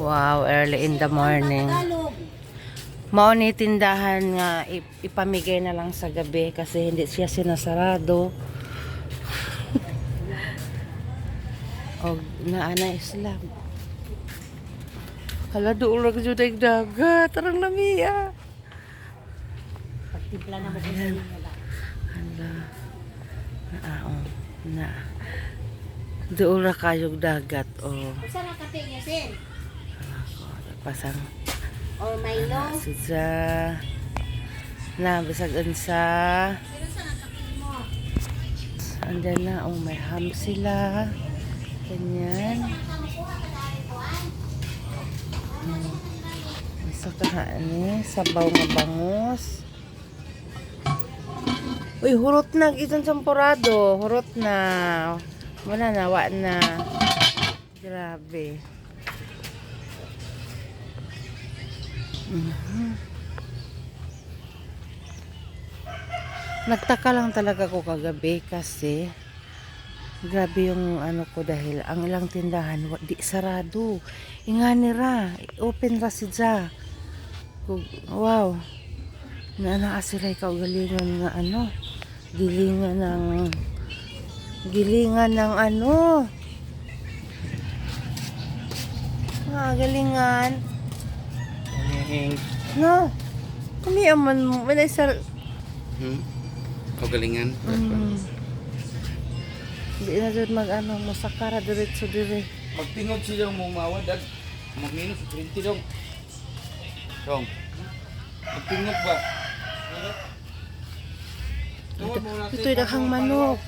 Wow, early in the morning. Mao ni tindahan nga ipamigay na lang sa gabi kasi hindi siya sinasarado. Og naana Islam. Hala doon lang jud ang dagat, tarang lamiya. Pagtimpla na mo din nila. Hala. Na. Doon ra kayog dagat oh. Usa ra ka niya sin? Ako, pasang Or Milo? Sisa. Na, bisag unsa. Pero sa kape mo? Andyan na, oh, may ham sila. Ganyan. Isa ka ni, sabaw nga bangus. Uy, hurot na, itong sampurado. Hurot na. Wala na, wa na. Grabe. Nagtaka lang talaga ko kagabi kasi grabe yung ano ko dahil ang ilang tindahan di sarado. Ingani ra, open ra sidya. Wow. Na sila ikaw galingan nga ano. Gilingan ng ano. Galingan. No. Kami aman mo may sar. Galingan. Hindi na doon mag-ano, masakara diretso dire. Magtingog sila mo mawadag. Magminus 20 dong. Dong. Magtingog ba? Ito'y daghang manok.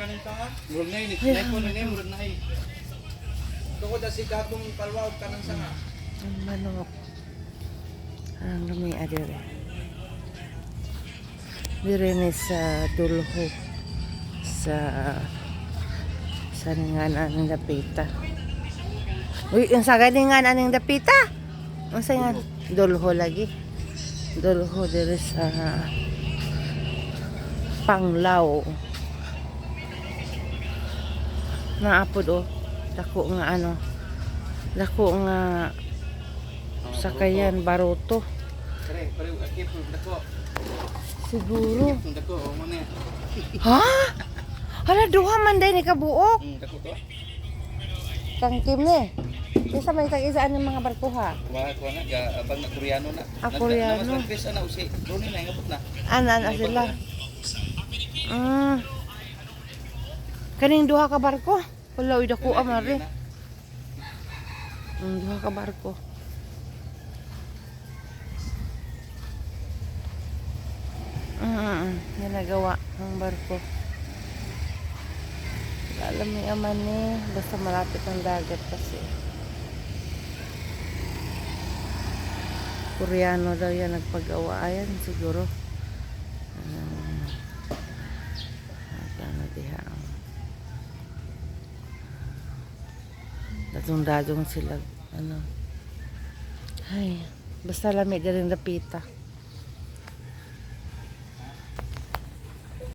Murag na ini, nay ko na ni murag na ay. Tungod na si Gatong Palwaw kanang sanga. Ang manok. Ang lumi adire. Dire ni sa Dulho. Sa ningan aning dapita. Uy, yung sa ganingan aning dapita. Ang sa nga Dulho lagi. Dulho dire sa Panglao. Naapod oh. Dako nga ano. Dako nga sakayan baruto. Kare, pareho akip dako. Siguro. Dako o man ni. Ha? Hala duha man day ni kabuok. Dako to. Kang Kim ni. Isa may tag-isaan ng mga barko ha. Wa ko na ga abang na Koreano na. Koreano. Namas Chris ana usi. Roni na ingabot na. Ana sila. Kaning duha ka barko. Wala uy dako amare. Duha ka barko. Ginagawa ng barko. Alam mo yaman eh. Basta malapit ang dagat kasi. Koreano daw yan nagpagawa. Ayan siguro. Ano diha. Dadong-dadong sila. Ano. Ay. Basta lamig na rin napita.